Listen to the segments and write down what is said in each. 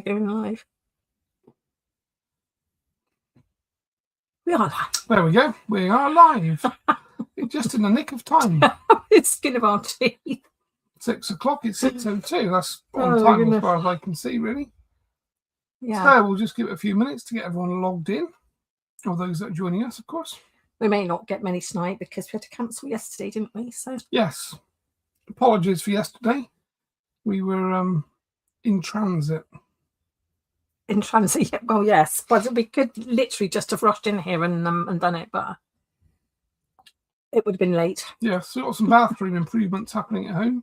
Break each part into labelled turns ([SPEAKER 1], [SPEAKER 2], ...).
[SPEAKER 1] Going live. We are live.
[SPEAKER 2] There we go. We are live. Just in the nick of time.
[SPEAKER 1] It's skin of our teeth.
[SPEAKER 2] 6 o'clock. It's 6:02. That's on time as far as I can see, really.
[SPEAKER 1] Yeah.
[SPEAKER 2] So we'll just give it a few minutes to get everyone logged in. Or those that are joining us, of course.
[SPEAKER 1] We may not get many tonight because we had to cancel yesterday, didn't we? So
[SPEAKER 2] yes. Apologies for yesterday. We were in transit.
[SPEAKER 1] In transit, well, yes. Well, we could literally just have rushed in here and done it, but it would have been late.
[SPEAKER 2] Yeah, so we've got some bathroom improvements happening at home,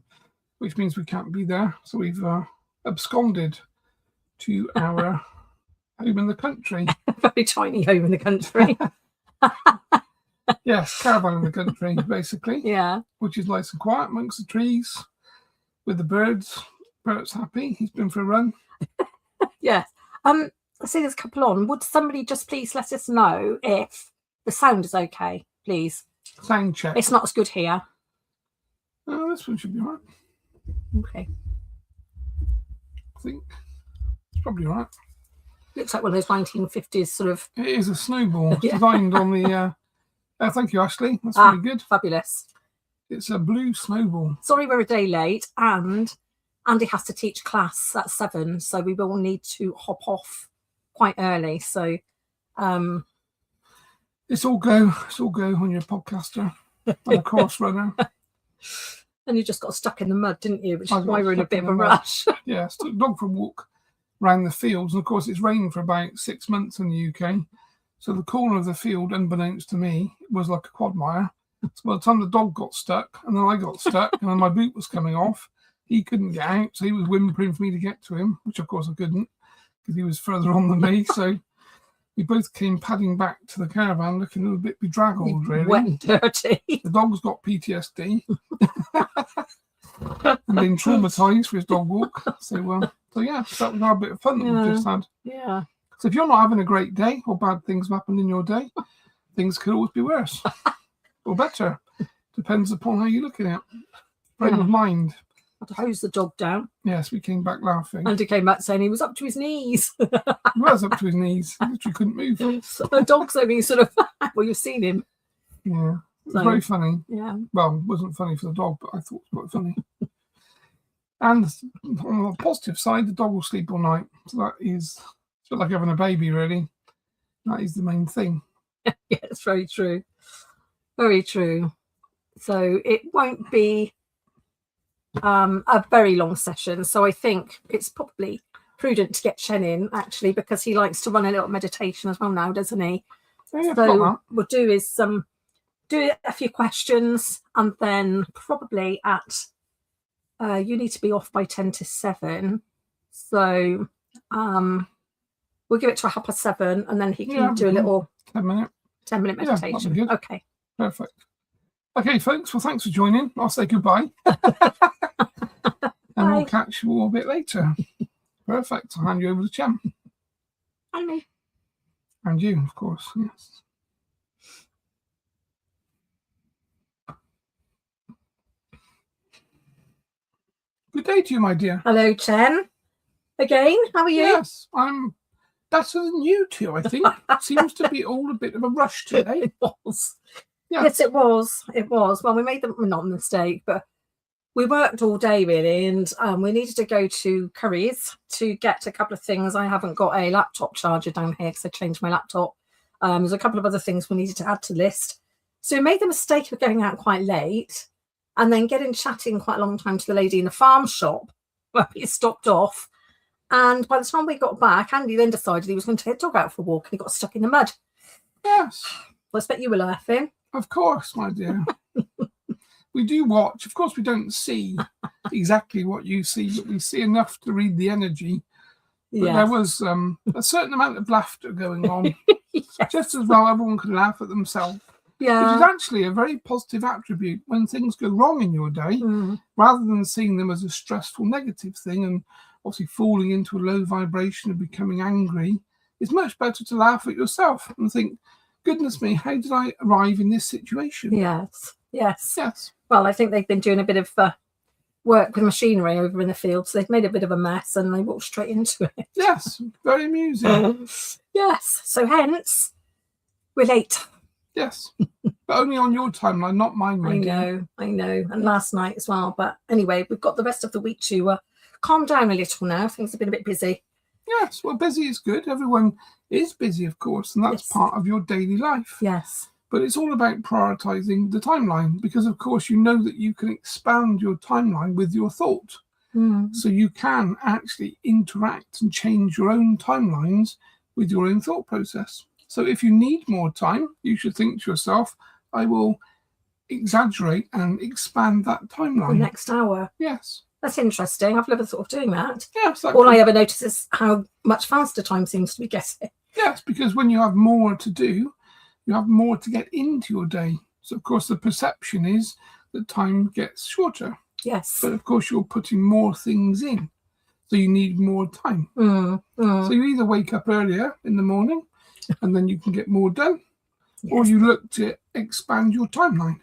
[SPEAKER 2] which means we can't be there. So we've absconded to our home in the country.
[SPEAKER 1] Very tiny home in the country.
[SPEAKER 2] Yes, caravan in the country, basically.
[SPEAKER 1] Yeah.
[SPEAKER 2] Which is nice and quiet amongst the trees with the birds. Bert's happy. He's been for a run.
[SPEAKER 1] Yes. I see there's a couple on. Would somebody just please let us know if the sound is okay, please?
[SPEAKER 2] Sound check.
[SPEAKER 1] It's not as good here.
[SPEAKER 2] Oh, this one should be all right.
[SPEAKER 1] Okay.
[SPEAKER 2] I think it's probably all right.
[SPEAKER 1] Looks like one of those 1950s sort of...
[SPEAKER 2] It is a snowball. It's designed on the... thank you, Ashley. That's really good.
[SPEAKER 1] Fabulous.
[SPEAKER 2] It's a blue snowball.
[SPEAKER 1] Sorry we're a day late, and Andy has to teach class at 7, so we will need to hop off quite early. So
[SPEAKER 2] it's all go. It's all go when you're a podcaster and a course runner.
[SPEAKER 1] And you just got stuck in the mud, didn't you? Which is why we're in a bit of a rush.
[SPEAKER 2] Yeah, took the dog for a walk around the fields. And of course, it's rained for about 6 months in the UK. So the corner of the field, unbeknownst to me, was like a quagmire. So by the time the dog got stuck, and then I got stuck, and then my boot was coming off, he couldn't get out. So he was whimpering for me to get to him, which of course I couldn't, because he was further on than me. So we both came padding back to the caravan, looking a little bit bedraggled, really.
[SPEAKER 1] Wet and dirty.
[SPEAKER 2] The dog's got PTSD and been traumatised for his dog walk. So yeah, that was our bit of fun that we've just had.
[SPEAKER 1] Yeah.
[SPEAKER 2] So if you're not having a great day or bad things have happened in your day, things could always be worse or better. Depends upon how you're looking at it. Frame of mind.
[SPEAKER 1] I had to hose the dog down.
[SPEAKER 2] Yes, we came back laughing.
[SPEAKER 1] And he came back saying he was up to his knees.
[SPEAKER 2] He was up to his knees. He literally couldn't move.
[SPEAKER 1] The dog's only sort of, well, you've seen him.
[SPEAKER 2] Yeah, it was very funny.
[SPEAKER 1] Yeah.
[SPEAKER 2] Well, it wasn't funny for the dog, but I thought it was quite funny. And on the positive side, the dog will sleep all night. So that is... It's like having a baby, really. That is the main thing.
[SPEAKER 1] Yeah, it's very true. Very true. So it won't be a very long session. So I think it's probably prudent to get Chen in, actually, because he likes to run a little meditation as well now, doesn't he?
[SPEAKER 2] Yeah,
[SPEAKER 1] so what we'll do is do a few questions, and then probably at you need to be off by 10 to 7. So we'll give it to 7:30, and then he can do a little 10-minute meditation.
[SPEAKER 2] Yeah,
[SPEAKER 1] okay.
[SPEAKER 2] Perfect. Okay, folks. Well, thanks for joining. I'll say goodbye. And we'll catch you all a bit later. Perfect. I'll hand you over to Chen.
[SPEAKER 1] And me.
[SPEAKER 2] And you, of course. Yes. Good day to you, my dear.
[SPEAKER 1] Hello, Chen. Again, how are you?
[SPEAKER 2] Yes, I'm better than you two, I think. It seems to be all a bit of a rush today.
[SPEAKER 1] It was.
[SPEAKER 2] Yeah.
[SPEAKER 1] Yes, it was. It was. Well, we made not a mistake, but we worked all day, really, and we needed to go to Curry's to get a couple of things. I haven't got a laptop charger down here because I changed my laptop. There's a couple of other things we needed to add to the list. So we made the mistake of going out quite late and then chatting quite a long time to the lady in the farm shop where we stopped off. And by the time we got back, Andy then decided he was going to take the dog out for a walk, and he got stuck in the mud.
[SPEAKER 2] Yes.
[SPEAKER 1] Well, I expect you were laughing.
[SPEAKER 2] Of course, my dear. We do watch. Of course, we don't see exactly what you see, but we see enough to read the energy. But there was a certain amount of laughter going on.
[SPEAKER 1] Yes.
[SPEAKER 2] Just as well everyone could laugh at themselves.
[SPEAKER 1] Yeah.
[SPEAKER 2] Which is actually a very positive attribute when things go wrong in your day, rather than seeing them as a stressful negative thing and obviously falling into a low vibration and becoming angry. It's much better to laugh at yourself and think, goodness me, how did I arrive in this situation?
[SPEAKER 1] Yes.
[SPEAKER 2] Yes.
[SPEAKER 1] Well, I think they've been doing a bit of work with machinery over in the field, so they've made a bit of a mess and they walked straight into it.
[SPEAKER 2] Yes, very amusing.
[SPEAKER 1] Yes, so hence we're late.
[SPEAKER 2] Yes, but only on your timeline, not mine, my dear.
[SPEAKER 1] I know, and last night as well. But anyway, we've got the rest of the week to calm down a little now. Things have been a bit busy.
[SPEAKER 2] Yes, well, busy is good. Everyone is busy, of course, and that's part of your daily life.
[SPEAKER 1] Yes.
[SPEAKER 2] But it's all about prioritising the timeline because, of course, you know that you can expand your timeline with your thought. So you can actually interact and change your own timelines with your own thought process. So if you need more time, you should think to yourself, I will exaggerate and expand that timeline.
[SPEAKER 1] The next hour.
[SPEAKER 2] Yes.
[SPEAKER 1] That's interesting. I've never thought of doing that.
[SPEAKER 2] Yes.
[SPEAKER 1] All I ever notice is how much faster time seems to be getting.
[SPEAKER 2] Yes, because when you have more to do, you have more to get into your day. So, of course, the perception is that time gets shorter.
[SPEAKER 1] Yes.
[SPEAKER 2] But, of course, you're putting more things in. So you need more time. So you either wake up earlier in the morning and then you can get more done, or you look to expand your timeline.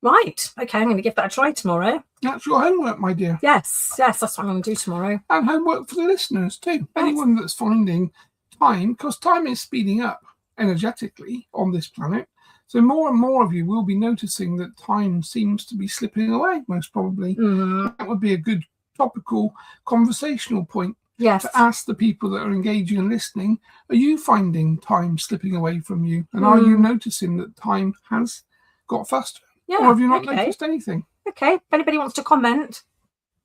[SPEAKER 1] Right. Okay, I'm going to give that a try tomorrow.
[SPEAKER 2] That's your homework, my dear.
[SPEAKER 1] Yes, that's what I'm going to do tomorrow.
[SPEAKER 2] And homework for the listeners too. Anyone that's finding time, because time is speeding up energetically on this planet. So more and more of you will be noticing that time seems to be slipping away, most probably. That would be a good topical conversational point to ask the people that are engaging and listening, are you finding time slipping away from you? And are you noticing that time has got faster?
[SPEAKER 1] Yeah,
[SPEAKER 2] or have you not noticed anything?
[SPEAKER 1] Okay, if anybody wants to comment,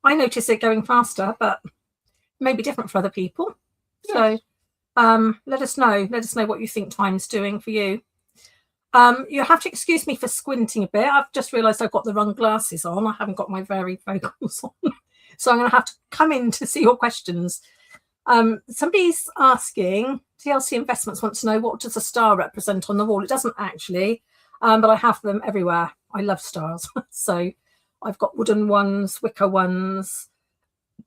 [SPEAKER 1] I notice it going faster, but maybe different for other people. Yes. So let us know. Let us know what you think time's doing for you. You have to excuse me for squinting a bit. I've just realised I've got the wrong glasses on. I haven't got my varied vocals on. So I'm going to have to come in to see your questions. Somebody's asking, TLC Investments want to know, what does a star represent on the wall? It doesn't actually, but I have them everywhere. I love stars. So I've got wooden ones, wicker ones,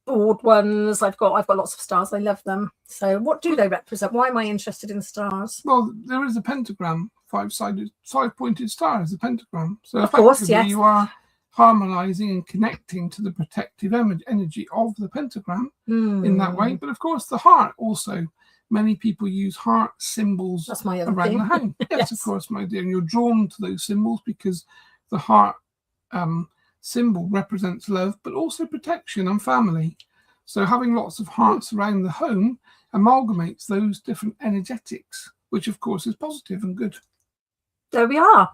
[SPEAKER 1] board ones. I've got lots of stars. I love them. So what do they represent? Why am I interested in stars?
[SPEAKER 2] Well, there is a pentagram, five-pointed star is a pentagram. So
[SPEAKER 1] of course, yes.
[SPEAKER 2] You are harmonizing and connecting to the protective energy of the pentagram in that way. But of course, the heart also, many people use heart symbols around the home. Yes, of course, my dear. And you're drawn to those symbols because the heart symbol represents love, but also protection and family. So having lots of hearts around the home amalgamates those different energetics, which of course is positive and good.
[SPEAKER 1] There we are.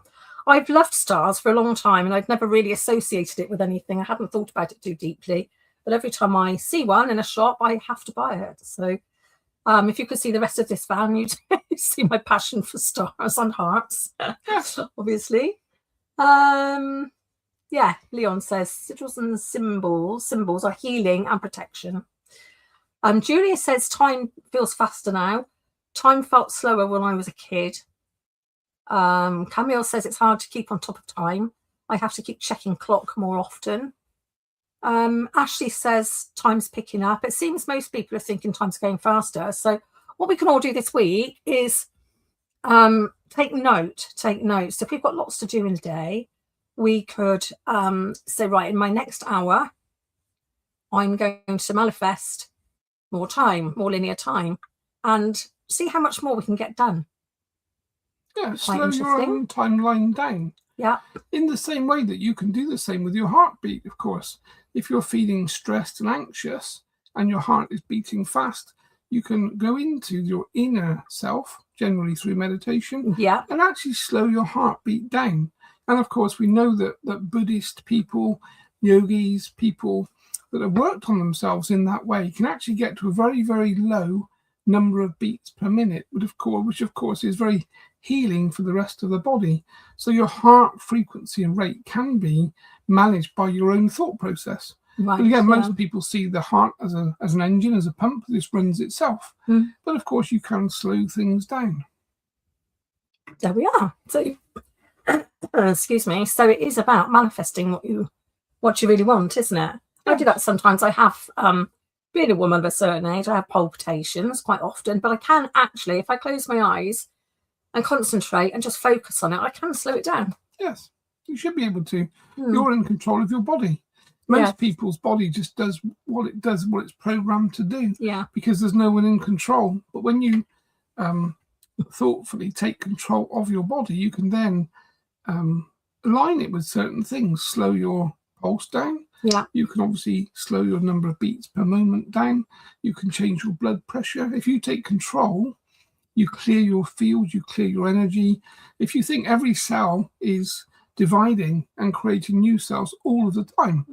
[SPEAKER 1] I've loved stars for a long time and I've never really associated it with anything. I hadn't thought about it too deeply, but every time I see one in a shop, I have to buy it. So if you could see the rest of this van, you'd see my passion for stars and hearts, obviously. Yeah, Leon says sigils and symbols are healing and protection. Julia says time feels faster now. Time felt slower when I was a kid. Camille says it's hard to keep on top of time. I have to keep checking clock more often. Ashley says time's picking up. It seems most people are thinking time's going faster. So what we can all do this week is take note. So if we've got lots to do in a day, we could say, right, in my next hour, I'm going to manifest more time, more linear time, and see how much more we can get done.
[SPEAKER 2] Yeah, slow your own timeline down.
[SPEAKER 1] Yeah.
[SPEAKER 2] In the same way that you can do the same with your heartbeat, of course. If you're feeling stressed and anxious and your heart is beating fast, you can go into your inner self, generally through meditation, and actually slow your heartbeat down. And of course, we know that Buddhist people, yogis, people that have worked on themselves in that way can actually get to a very, very low number of beats per minute, which of course is very healing for the rest of the body. So your heart frequency and rate can be managed by your own thought process. Right, but again, most people see the heart as an engine, as a pump. This runs itself. But of course, you can slow things down.
[SPEAKER 1] There we are. So, excuse me. So it is about manifesting what you really want, isn't it? I do that sometimes. I have, being a woman of a certain age, I have palpitations quite often, but I can actually, if I close my eyes and concentrate and just focus on it, I can slow it down.
[SPEAKER 2] Yes, you should be able to. You're in control of your body. Most people's body just does what it's programmed to do.
[SPEAKER 1] Yeah.
[SPEAKER 2] Because there's no one in control. But when you thoughtfully take control of your body, you can then align it with certain things. Slow your pulse down.
[SPEAKER 1] Yeah.
[SPEAKER 2] You can obviously slow your number of beats per moment down. You can change your blood pressure. If you take control, you clear your field, you clear your energy. If you think every cell is dividing and creating new cells all of the time,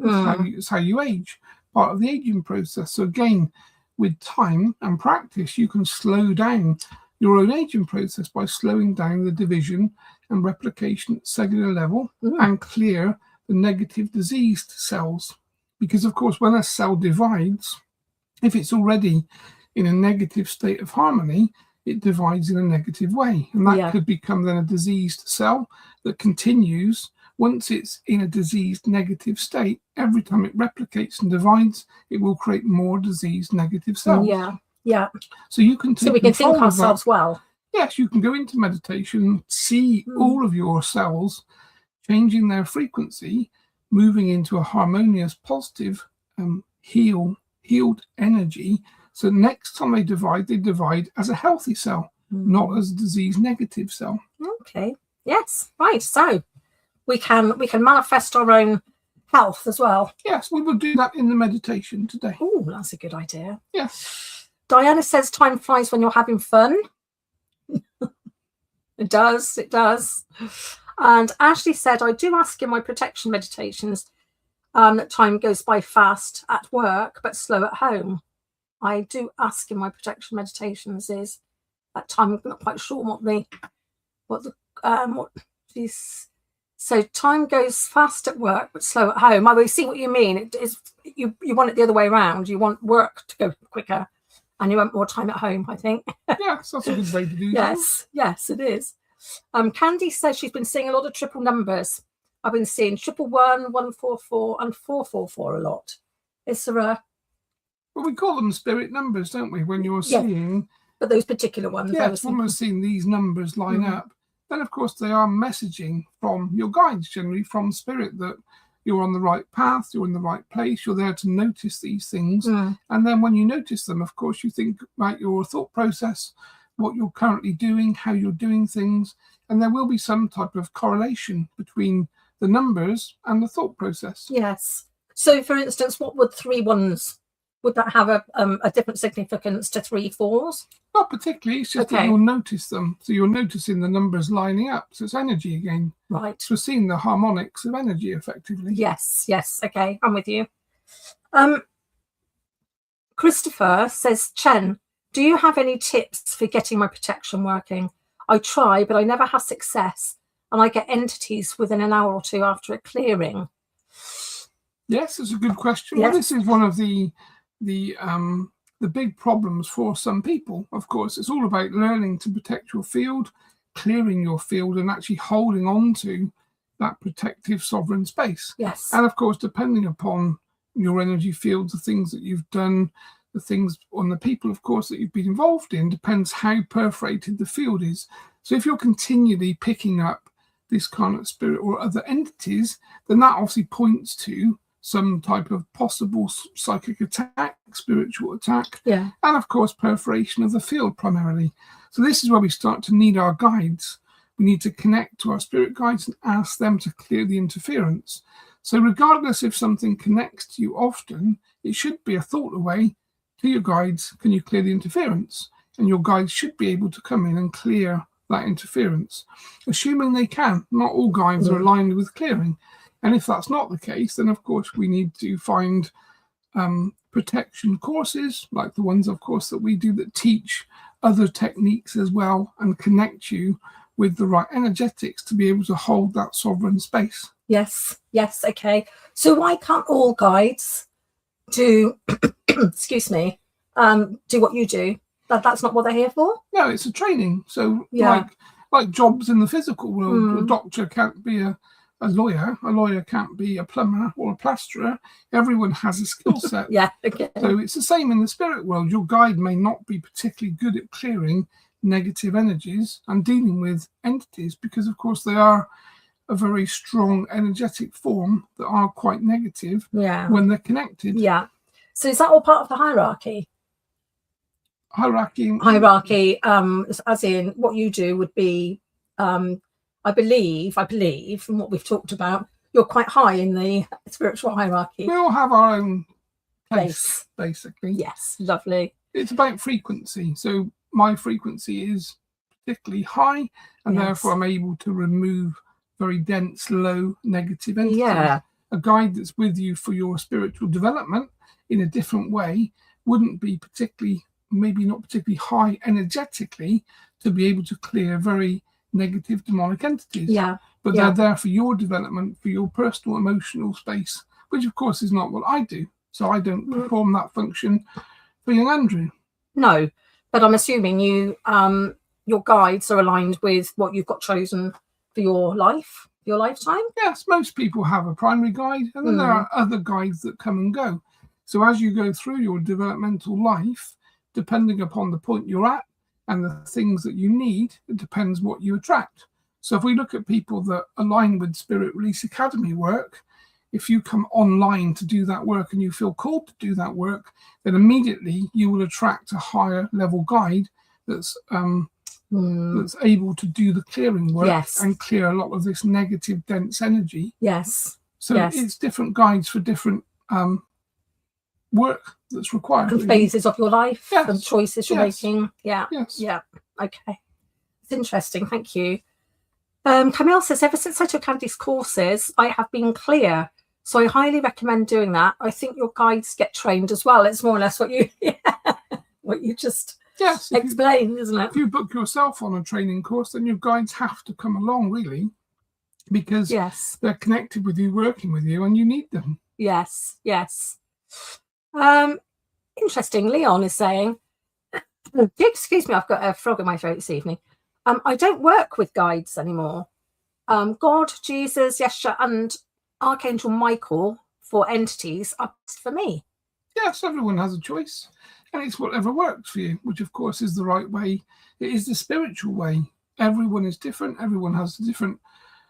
[SPEAKER 2] it's how you age, part of the aging process. So again, with time and practice, you can slow down your own aging process by slowing down the division and replication at cellular level and clear the negative diseased cells. Because of course, when a cell divides, if it's already in a negative state of harmony, it divides in a negative way. And that could become then a diseased cell that continues. Once it's in a diseased negative state, every time it replicates and divides, it will create more diseased negative cells.
[SPEAKER 1] Yeah.
[SPEAKER 2] So you can
[SPEAKER 1] we can think ourselves well.
[SPEAKER 2] Yes, you can go into meditation, see all of your cells changing their frequency, moving into a harmonious, positive, healed energy. So next time they divide as a healthy cell, not as a disease negative cell.
[SPEAKER 1] Okay. Yes. Right. So we can manifest our own health as well.
[SPEAKER 2] Yes, we will do that in the meditation today.
[SPEAKER 1] Oh, that's a good idea.
[SPEAKER 2] Yes.
[SPEAKER 1] Diana says time flies when you're having fun. It does. And Ashley said, I do ask in my protection meditations that time goes by fast at work, but slow at home. I do ask in my protection meditations is that time. I'm not quite sure what she's. So time goes fast at work, but slow at home. I will see what you mean. It is you want it the other way around. You want work to go quicker, and you want more time at home, I think.
[SPEAKER 2] Yes, that's a good way to do
[SPEAKER 1] that. Yes, it is. Candy says she's been seeing a lot of triple numbers. I've been seeing 111, 144, and 444 a lot. Is there a...
[SPEAKER 2] Well, we call them spirit numbers, don't we? When you're seeing...
[SPEAKER 1] But those particular ones.
[SPEAKER 2] Yes, when we're seeing these numbers line up, then of course they are messaging from your guides, generally from spirit, that you're on the right path, you're in the right place, you're there to notice these things. And then when you notice them, of course, you think about your thought process, what you're currently doing, how you're doing things, and there will be some type of correlation between the numbers and the thought process.
[SPEAKER 1] Yes. So, for instance, what would 3 1s? Would that have a different significance to 3 4s?
[SPEAKER 2] Not particularly. It's just that you'll notice them. So you're noticing the numbers lining up. So it's energy again.
[SPEAKER 1] Right.
[SPEAKER 2] So we're seeing the harmonics of energy effectively.
[SPEAKER 1] Yes. Okay, I'm with you. Christopher says, Chen, do you have any tips for getting my protection working? I try, but I never have success, and I get entities within an hour or two after a clearing.
[SPEAKER 2] Yes, it's a good question.
[SPEAKER 1] Yes.
[SPEAKER 2] Well, this is one of the big problems for some people. Of course, it's all about learning to protect your field, clearing your field, and actually holding on to that protective sovereign space.
[SPEAKER 1] Yes.
[SPEAKER 2] And of course, depending upon your energy fields, the things that you've done, the things on the people, of course, that you've been involved in, depends how perforated the field is. So if you're continually picking up this kind of spirit or other entities, then that obviously points to some type of possible psychic attack, spiritual attack, and of course perforation of the field primarily. So this is where we start to need our guides. We need to connect to our spirit guides and ask them to clear the interference. So regardless if something connects to you often, it should be a thought away to your guides, can you clear the interference? And your guides should be able to come in and clear that interference, assuming they can. Not all guides are aligned with clearing. And if that's not the case, then of course we need to find protection courses, like the ones, of course, that we do that teach other techniques as well and connect you with the right energetics to be able to hold that sovereign space.
[SPEAKER 1] Yes, okay. So why can't all guides do, excuse me, do what you do? That's not what they're here for?
[SPEAKER 2] No, it's a training. So like jobs in the physical world, a doctor can't be a lawyer can't be a plumber or a plasterer. Everyone has a skill set.
[SPEAKER 1] Okay.
[SPEAKER 2] So it's the same in the spirit world. Your guide may not be particularly good at clearing negative energies and dealing with entities because, of course, they are a very strong energetic form that are quite negative when they're connected.
[SPEAKER 1] Yeah. So is that all part of the hierarchy?
[SPEAKER 2] Hierarchy,
[SPEAKER 1] as in what you do would be, I believe from what we've talked about, you're quite high in the spiritual hierarchy.
[SPEAKER 2] We all have our own place, basically.
[SPEAKER 1] Yes, lovely.
[SPEAKER 2] It's about frequency. So my frequency is particularly high, and therefore I'm able to remove very dense, low, negative entities.
[SPEAKER 1] Yeah.
[SPEAKER 2] A guide that's with you for your spiritual development in a different way wouldn't be maybe not particularly high energetically to be able to clear very negative demonic entities.
[SPEAKER 1] Yeah.
[SPEAKER 2] But they're there for your development, for your personal emotional space, which of course is not what I do. So I don't perform that function for young Andrew.
[SPEAKER 1] No, but I'm assuming you your guides are aligned with what you've got chosen for your life, your lifetime.
[SPEAKER 2] Yes, most people have a primary guide, and then there are other guides that come and go. So as you go through your developmental life, depending upon the point you're at and the things that you need, it depends what you attract. So if we look at people that align with Spirit Release Academy work, if you come online to do that work and you feel called to do that work, then immediately you will attract a higher level guide that's able to do the clearing work and clear a lot of this negative, dense energy.
[SPEAKER 1] Yes.
[SPEAKER 2] So it's different guides for different work that's required.
[SPEAKER 1] And phases of your life and choices you're making. Yeah.
[SPEAKER 2] Yes.
[SPEAKER 1] Yeah. Okay. It's interesting. Thank you. Camille says, ever since I took Andy's courses, I have been clear. So I highly recommend doing that. I think your guides get trained as well. It's more or less what you just explained, isn't it?
[SPEAKER 2] If you book yourself on a training course, then your guides have to come along, really, because they're connected with you, working with you, and you need them.
[SPEAKER 1] Yes. Interesting. Leon is saying, excuse me, I've got a frog in my throat this evening. I don't work with guides anymore. God, Jesus, Yeshua, and Archangel Michael for entities are best for me.
[SPEAKER 2] Yes, everyone has a choice, and it's whatever works for you, which of course is the right way. It is the spiritual way. Everyone is different. Everyone has a different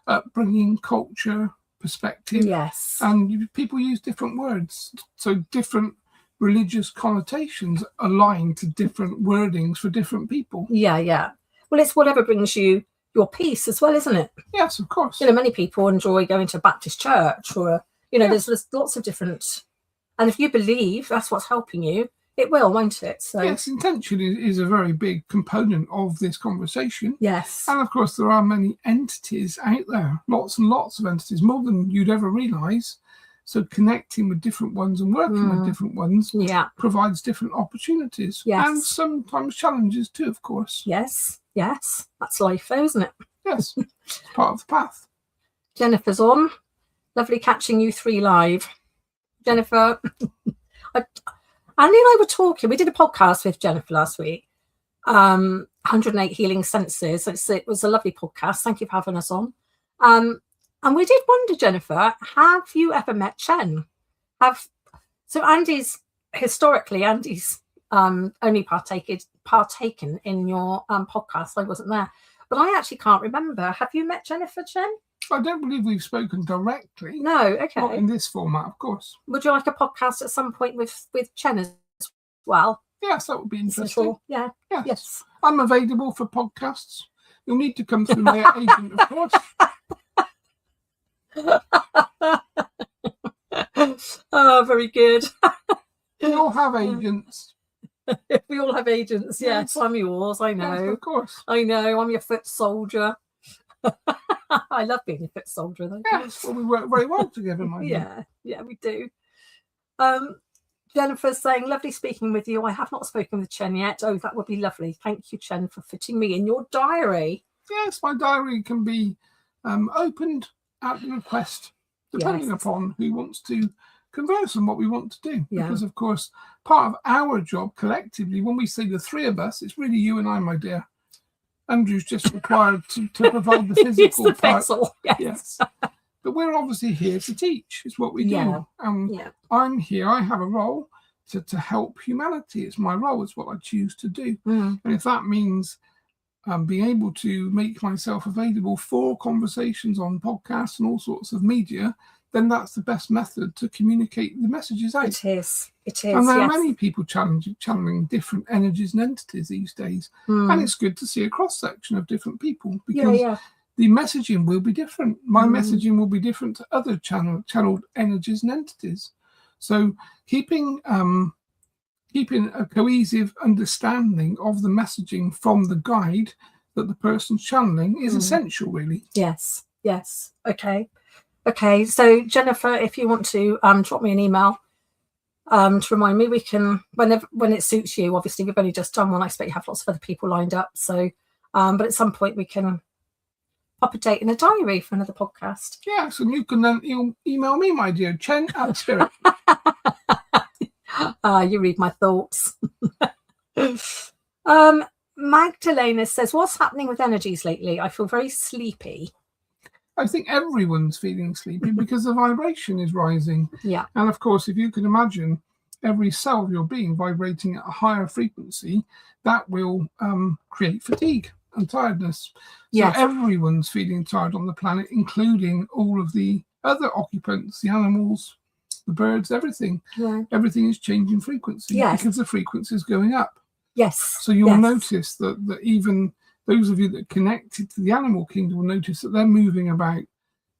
[SPEAKER 2] upbringing, culture, perspective.
[SPEAKER 1] Yes.
[SPEAKER 2] And people use different words. So different religious connotations align to different wordings for different people.
[SPEAKER 1] Yeah. Well, it's whatever brings you your peace as well, isn't it?
[SPEAKER 2] Yes, of course.
[SPEAKER 1] Many people enjoy going to a Baptist church or, there's lots of different. And if you believe that's what's helping you, it will, won't it? So
[SPEAKER 2] yes, intention is a very big component of this conversation.
[SPEAKER 1] Yes.
[SPEAKER 2] And of course, there are many entities out there, lots and lots of entities, more than you'd ever realise. So connecting with different ones and working with different ones provides different opportunities and sometimes challenges too, of course.
[SPEAKER 1] Yes. That's life, though, isn't it?
[SPEAKER 2] Yes, it's part of the path.
[SPEAKER 1] Jennifer's on. Lovely catching you three live. Jennifer, Andy and I were talking. We did a podcast with Jennifer last week. 108 Healing Senses. It was a lovely podcast. Thank you for having us on. And we did wonder, Jennifer, have you ever met Chen? So Andy's only partaken in your podcast. I wasn't there, but I actually can't remember. Have you met Jennifer Chen?
[SPEAKER 2] I don't believe we've spoken directly.
[SPEAKER 1] No, okay.
[SPEAKER 2] Not in this format, of course.
[SPEAKER 1] Would you like a podcast at some point with Chen as well?
[SPEAKER 2] Yes, that would be interesting.
[SPEAKER 1] Yeah. Yes.
[SPEAKER 2] I'm available for podcasts. You'll need to come through my agent, of course.
[SPEAKER 1] Oh, very good.
[SPEAKER 2] We all have agents.
[SPEAKER 1] We all have agents. Yes, I'm yours. I know.
[SPEAKER 2] Yes, of course.
[SPEAKER 1] I know. I'm your foot soldier. I love being a foot soldier, though.
[SPEAKER 2] Yes, well, we work very well together, my dear.
[SPEAKER 1] Yeah, we do. Jennifer's saying, lovely speaking with you. I have not spoken with Chen yet. Oh, that would be lovely. Thank you, Chen, for fitting me in your diary.
[SPEAKER 2] Yes, my diary can be opened at the request, depending upon who wants to converse and what we want to do. Because, of course, part of our job collectively, when we say the three of us, it's really you and I, my dear. Andrew's just required to provide the physical
[SPEAKER 1] the
[SPEAKER 2] part.
[SPEAKER 1] vessel, yes.
[SPEAKER 2] But we're obviously here to teach. It's what we do. I'm here. I have a role to help humanity. It's my role. It's what I choose to do. And if that means being able to make myself available for conversations on podcasts and all sorts of media, then that's the best method to communicate the messages out.
[SPEAKER 1] It is.
[SPEAKER 2] And there are many people channeling different energies and entities these days. And it's good to see a cross-section of different people, because the messaging will be different. My messaging will be different to other channeled energies and entities. So keeping a cohesive understanding of the messaging from the guide that the person's channeling is essential, really.
[SPEAKER 1] Yes. Okay, so Jennifer, if you want to drop me an email to remind me, we can, when it suits you. Obviously, we've only just done one. I expect you have lots of other people lined up. So, but at some point we can pop a date in a diary for another podcast.
[SPEAKER 2] Yes, and you can then email me, my dear Chen at Spirit.
[SPEAKER 1] You read my thoughts. Magdalena says, what's happening with energies lately? I feel very sleepy.
[SPEAKER 2] I think everyone's feeling sleepy because the vibration is rising.
[SPEAKER 1] Yeah.
[SPEAKER 2] And of course, if you can imagine every cell of your being vibrating at a higher frequency, that will create fatigue and tiredness. So everyone's feeling tired on the planet, including all of the other occupants, the animals, the birds, everything.
[SPEAKER 1] Right.
[SPEAKER 2] Everything is changing frequency because the frequency is going up.
[SPEAKER 1] Yes.
[SPEAKER 2] So you'll notice that even those of you that are connected to the animal kingdom will notice that they're moving about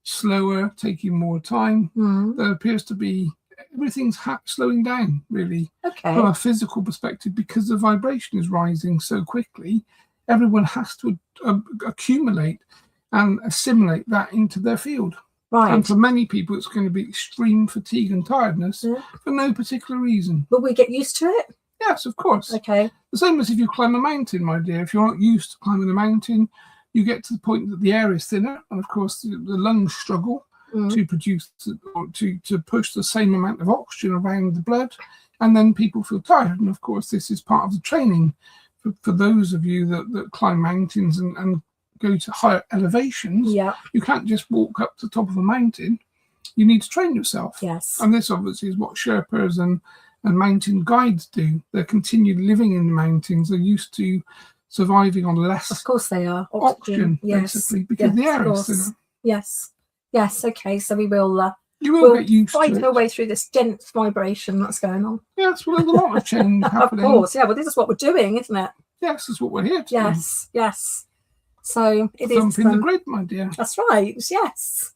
[SPEAKER 2] slower, taking more time. There appears to be everything's slowing down, really, from a physical perspective, because the vibration is rising so quickly. Everyone has to accumulate and assimilate that into their field.
[SPEAKER 1] Right.
[SPEAKER 2] And for many people, it's going to be extreme fatigue and tiredness for no particular reason.
[SPEAKER 1] Will we get used to it?
[SPEAKER 2] Yes, of course.
[SPEAKER 1] Okay.
[SPEAKER 2] The same as if you climb a mountain, my dear. If you're not used to climbing a mountain, you get to the point that the air is thinner, and of course the lungs struggle to produce to push the same amount of oxygen around the blood, and then people feel tired. And of course, this is part of the training for those of you that climb mountains and go to higher elevations.
[SPEAKER 1] Yeah.
[SPEAKER 2] You can't just walk up to the top of a mountain. You need to train yourself.
[SPEAKER 1] Yes.
[SPEAKER 2] And this obviously is what Sherpas and mountain guides do. They're continued living in the mountains. They're used to surviving on less.
[SPEAKER 1] Of course they are.
[SPEAKER 2] Oxygen basically, because the air is thinner.
[SPEAKER 1] Yes. Okay. So we will.
[SPEAKER 2] We'll get used to it.
[SPEAKER 1] Fight our way through this dense vibration that's going on.
[SPEAKER 2] Yes, well, there's a lot of change happening.
[SPEAKER 1] Of course, well, this is what we're doing, isn't it?
[SPEAKER 2] Yes, that's what we're here to do.
[SPEAKER 1] Yes. So it is.
[SPEAKER 2] Thumping the grid, my dear.
[SPEAKER 1] That's right. Yes.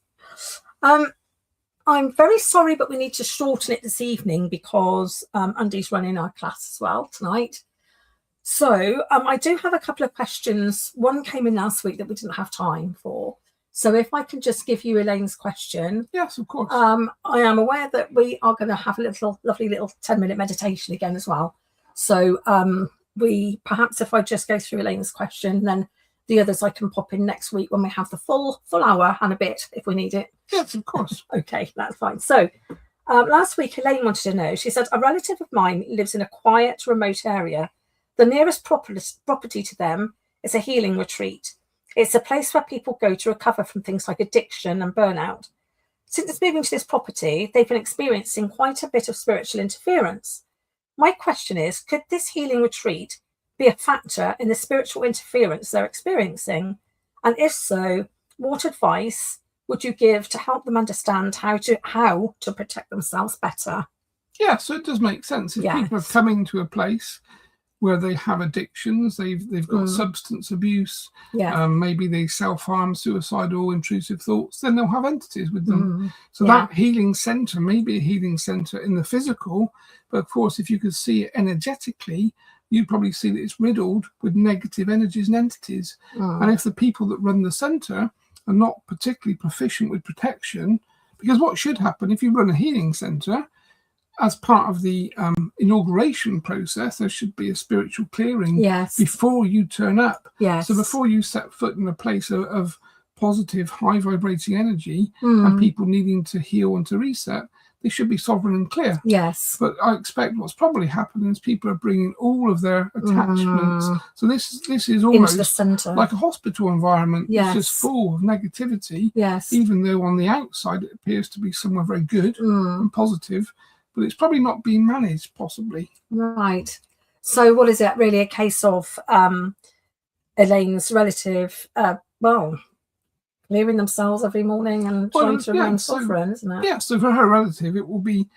[SPEAKER 1] I'm very sorry, but we need to shorten it this evening because Andy's running our class as well tonight. So I do have a couple of questions. One came in last week that we didn't have time for. So if I can just give you Elaine's question.
[SPEAKER 2] Yes, of course.
[SPEAKER 1] I am aware that we are going to have a lovely little 10-minute meditation again as well. So we perhaps, if I just go through Elaine's question, then the others I can pop in next week when we have the full hour and a bit if we need it.
[SPEAKER 2] Yes, of course.
[SPEAKER 1] Okay, that's fine. So last week Elaine wanted to know, she said, a relative of mine lives in a quiet, remote area. The nearest property to them is a healing retreat. It's a place where people go to recover from things like addiction and burnout. Since moving to this property, they've been experiencing quite a bit of spiritual interference. My question is, could this healing retreat be a factor in the spiritual interference they're experiencing? And if so, what advice would you give to help them understand how to protect themselves better?
[SPEAKER 2] Yeah, so it does make sense. If people are coming to a place where they have addictions, they've got substance abuse, maybe they self-harm, suicidal, intrusive thoughts, then they'll have entities with them. So that healing centre may be a healing centre in the physical, but of course, if you could see it energetically, you'd probably see that it's riddled with negative energies and entities. And if the people that run the centre are not particularly proficient with protection, because what should happen if you run a healing centre, as part of the inauguration process, there should be a spiritual clearing before you turn up. So before you set foot in a place of positive, high vibrating energy and people needing to heal and to reset, they should be sovereign and clear. But I expect what's probably happening is people are bringing all of their attachments. So this is almost like a hospital environment. It's just full of negativity. Even though on the outside it appears to be somewhere very good and positive. But it's probably not being managed, possibly.
[SPEAKER 1] Right. So what is it? Really a case of Elaine's relative, clearing themselves every morning and trying to remain sovereign, isn't it?
[SPEAKER 2] Yeah, so for her relative, it will be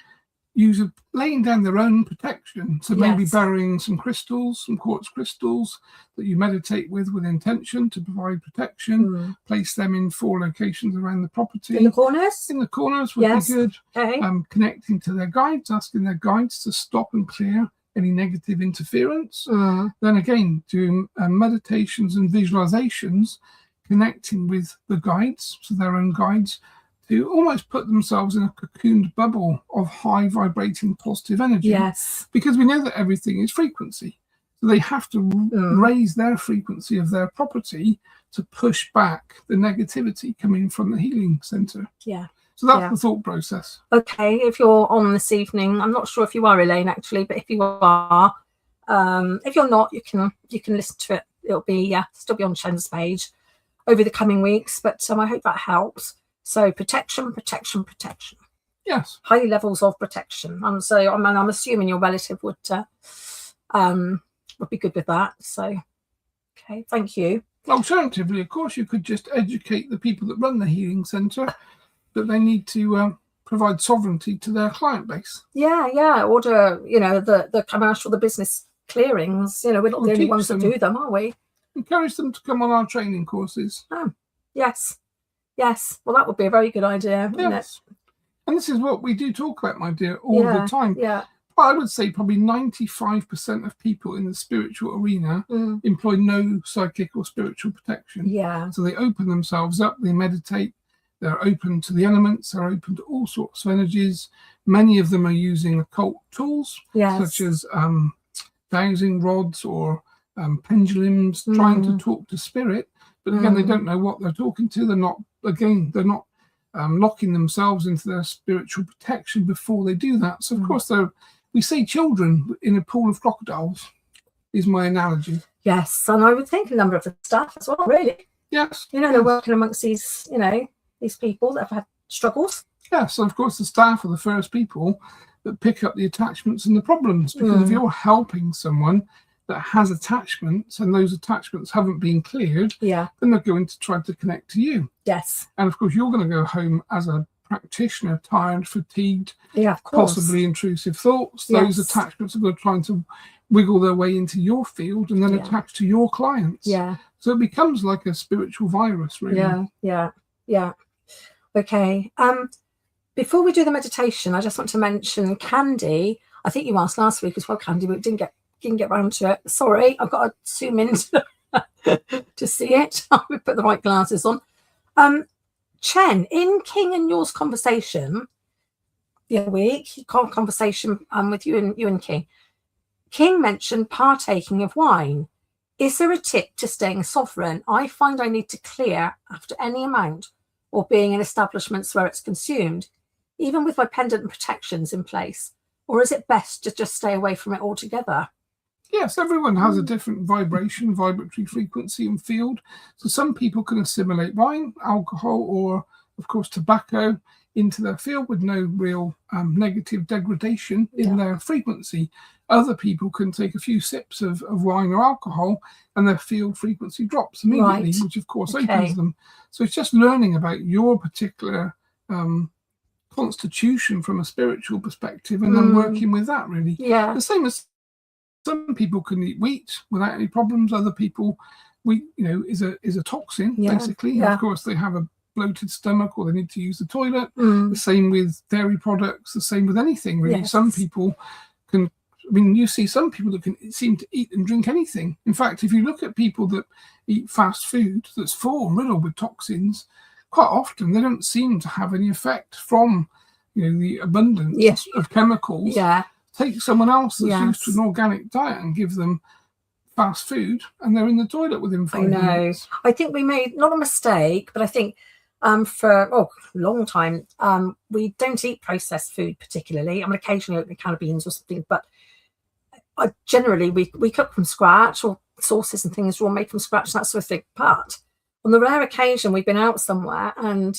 [SPEAKER 2] laying down their own protection. So maybe burying some crystals, some quartz crystals that you meditate with intention to provide protection. Place them in 4 locations around the property.
[SPEAKER 1] In the corners?
[SPEAKER 2] In the corners would be good.
[SPEAKER 1] Okay.
[SPEAKER 2] Connecting to their guides, asking their guides to stop and clear any negative interference. Then again, doing meditations and visualizations, connecting with the guides, so their own guides, to almost put themselves in a cocooned bubble of high vibrating positive energy.
[SPEAKER 1] Yes.
[SPEAKER 2] Because we know that everything is frequency. So they have to raise their frequency of their property to push back the negativity coming from the healing centre.
[SPEAKER 1] Yeah.
[SPEAKER 2] So that's the thought process.
[SPEAKER 1] Okay, if you're on this evening, I'm not sure if you are, Elaine, actually, but if you are, if you're not, you can listen to it. It'll be still be on Chen's page over the coming weeks, but I hope that helps. So protection.
[SPEAKER 2] Yes.
[SPEAKER 1] High levels of protection. And so I'm assuming your relative would be good with that. So, okay, thank you.
[SPEAKER 2] Alternatively, of course, you could just educate the people that run the healing centre that they need to provide sovereignty to their client base.
[SPEAKER 1] Yeah. Order, the commercial, the business clearings. We're not the only ones that do them, are we?
[SPEAKER 2] Encourage them to come on our training courses.
[SPEAKER 1] Oh, yes. Well, that would be a very good idea, wouldn't it?
[SPEAKER 2] And this is what we do talk about, my dear, all the time.
[SPEAKER 1] Yeah.
[SPEAKER 2] Well, I would say probably 95% of people in the spiritual arena employ no psychic or spiritual protection.
[SPEAKER 1] Yeah.
[SPEAKER 2] So they open themselves up, they meditate, they're open to the elements, they're open to all sorts of energies. Many of them are using occult tools, such as dowsing rods or pendulums, trying to talk to spirit. But again, they don't know what they're talking to. They're not locking themselves into their spiritual protection before they do that. So, of course, we see children in a pool of crocodiles, is my analogy.
[SPEAKER 1] Yes, and I would think a number of the staff as well, really.
[SPEAKER 2] Yes.
[SPEAKER 1] They're working amongst these, these people that have had struggles.
[SPEAKER 2] Yes, so of course, the staff are the first people that pick up the attachments and the problems. Because if you're helping someone that has attachments and those attachments haven't been cleared, then they're going to try to connect to you.
[SPEAKER 1] Yes.
[SPEAKER 2] And of course, you're going to go home as a practitioner, tired, fatigued,
[SPEAKER 1] of course.
[SPEAKER 2] possibly intrusive thoughts. Those attachments are going to try to wiggle their way into your field and then attach to your clients.
[SPEAKER 1] Yeah.
[SPEAKER 2] So it becomes like a spiritual virus, really.
[SPEAKER 1] Yeah. Okay. Before we do the meditation, I just want to mention Candy. I think you asked last week as well, Candy, but didn't get round to it. Sorry, I've got to zoom in to see it. I would put the right glasses on. Chen, in King and yours conversation the other week, conversation with you and King mentioned partaking of wine. Is there a tip to staying sovereign? I find I need to clear after any amount or being in establishments where it's consumed, even with my pendant and protections in place. Or is it best to just stay away from it altogether?
[SPEAKER 2] Yes, everyone has a different vibratory frequency and field. So some people can assimilate wine, alcohol, or, of course, tobacco into their field with no real negative degradation in their frequency. Other people can take a few sips of wine or alcohol and their field frequency drops immediately, which, of course, opens them. So it's just learning about your particular constitution from a spiritual perspective and then working with that, really.
[SPEAKER 1] Yeah.
[SPEAKER 2] The same as some people can eat wheat without any problems. Other people, wheat, is a toxin, basically.
[SPEAKER 1] Yeah.
[SPEAKER 2] Of course, they have a bloated stomach or they need to use the toilet. The same with dairy products, the same with anything, really.
[SPEAKER 1] Yes.
[SPEAKER 2] Some people can, you see some people that can seem to eat and drink anything. In fact, if you look at people that eat fast food that's full and riddled with toxins, quite often they don't seem to have any effect from the abundance of chemicals.
[SPEAKER 1] Yeah.
[SPEAKER 2] Take someone else that's used to an organic diet and give them fast food and they're in the toilet within 5 minutes.
[SPEAKER 1] I think we made not a mistake, but I think for a long time we don't eat processed food particularly. I mean, occasionally open a can of beans or something, but generally we cook from scratch, or sauces and things are all made from scratch and that sort of thing. But on the rare occasion we've been out somewhere and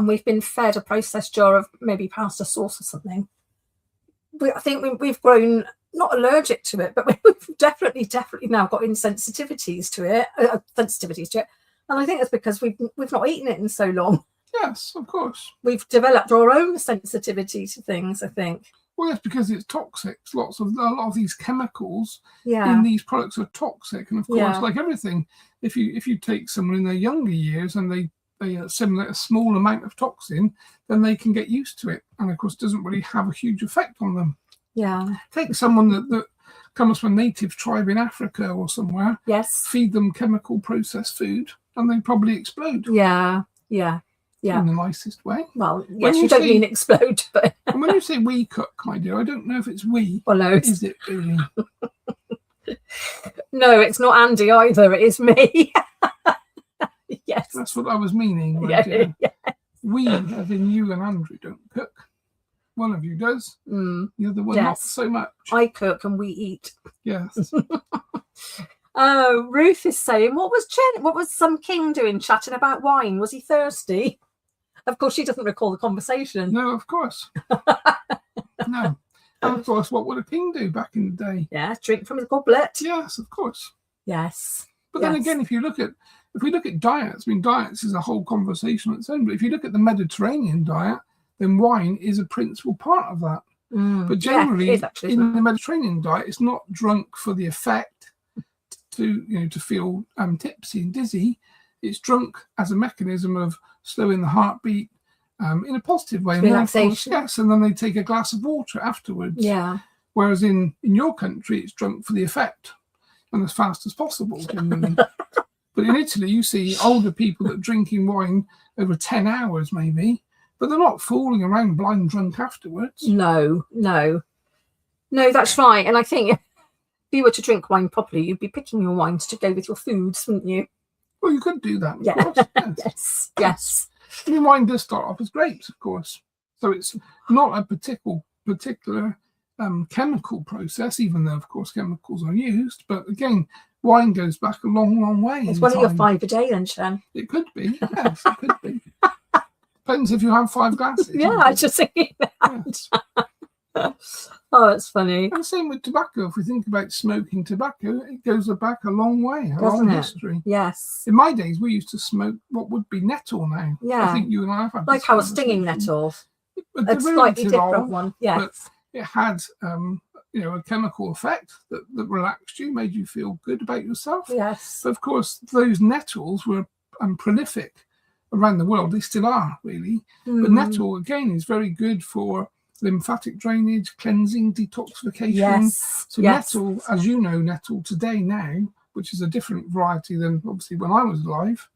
[SPEAKER 1] we've been fed a processed jar of maybe pasta sauce or something, I think we've grown not allergic to it, but we've definitely now got sensitivities to it, and I think it's because we've not eaten it in so long.
[SPEAKER 2] Yes, of course.
[SPEAKER 1] We've developed our own sensitivity to things, I think.
[SPEAKER 2] Well, that's because it's toxic. A lot of these chemicals
[SPEAKER 1] Yeah.
[SPEAKER 2] in these products are toxic, and of course,
[SPEAKER 1] Yeah.
[SPEAKER 2] like everything, if you take someone in their younger years and they assimilate a small amount of toxin, then they can get used to it, and of course, it doesn't really have a huge effect on them.
[SPEAKER 1] Yeah.
[SPEAKER 2] Take someone that comes from a native tribe in Africa or somewhere.
[SPEAKER 1] Yes.
[SPEAKER 2] Feed them chemical processed food, and they probably explode.
[SPEAKER 1] Yeah. Yeah. Yeah.
[SPEAKER 2] In the nicest way.
[SPEAKER 1] Well, yes, you don't mean explode, but
[SPEAKER 2] and when you say we cook, my dear, I don't know if it's we.
[SPEAKER 1] Well, no,
[SPEAKER 2] is it really?
[SPEAKER 1] No, it's not Andy either. It is me. Yes,
[SPEAKER 2] that's what I was meaning, my dear. Yeah. We, as in you and Andrew, don't cook. One of you does. The other one not so much.
[SPEAKER 1] I cook and we eat.
[SPEAKER 2] Yes.
[SPEAKER 1] Ruth is saying, what was some king doing chatting about wine? Was he thirsty? Of course, she doesn't recall the conversation.
[SPEAKER 2] No, of course. No. And of course, what would a king do back in the day?
[SPEAKER 1] Yeah, drink from his goblet.
[SPEAKER 2] Yes, of course.
[SPEAKER 1] Yes.
[SPEAKER 2] But then again, if we look at diets, I mean, diets is a whole conversation on its own. But if you look at the Mediterranean diet, then wine is a principal part of that. But generally, in the Mediterranean diet, it's not drunk for the effect to feel tipsy and dizzy. It's drunk as a mechanism of slowing the heartbeat in a positive way.
[SPEAKER 1] Relaxation.
[SPEAKER 2] Yes, and then they take a glass of water afterwards.
[SPEAKER 1] Yeah.
[SPEAKER 2] Whereas in your country, it's drunk for the effect and as fast as possible, generally. But in Italy, you see older people that are drinking wine over 10 hours, maybe, but they're not fooling around blind drunk afterwards.
[SPEAKER 1] No, that's right. And I think if you were to drink wine properly, you'd be picking your wines to go with your foods, wouldn't you?
[SPEAKER 2] Well, you could do that, of course.
[SPEAKER 1] Yes.
[SPEAKER 2] I mean, wine does start off as grapes, of course. So it's not a particular chemical process, even though, of course, chemicals are used. But again, wine goes back a long, long way.
[SPEAKER 1] It's one of your 5 a day then, Chen.
[SPEAKER 2] It could be. Yes, it could be. Depends if you have 5 glasses.
[SPEAKER 1] Yeah, I was just thinking that. Yes. Oh, it's funny.
[SPEAKER 2] And same with tobacco. If we think about smoking tobacco, it goes back a long way,
[SPEAKER 1] Doesn't
[SPEAKER 2] long
[SPEAKER 1] it?
[SPEAKER 2] history.
[SPEAKER 1] Yes.
[SPEAKER 2] In my days, we used to smoke what would be nettle now.
[SPEAKER 1] Yeah.
[SPEAKER 2] I think you and I have had
[SPEAKER 1] like how a stinging nettle.
[SPEAKER 2] A
[SPEAKER 1] slightly different one. Yeah.
[SPEAKER 2] But it had, a chemical effect that relaxed you, made you feel good about yourself.
[SPEAKER 1] Yes.
[SPEAKER 2] But of course, those nettles were prolific around the world. They still are, really. But nettle, again, is very good for lymphatic drainage, cleansing, detoxification.
[SPEAKER 1] Yes.
[SPEAKER 2] So nettle, as you know, nettle today now, which is a different variety than obviously when I was alive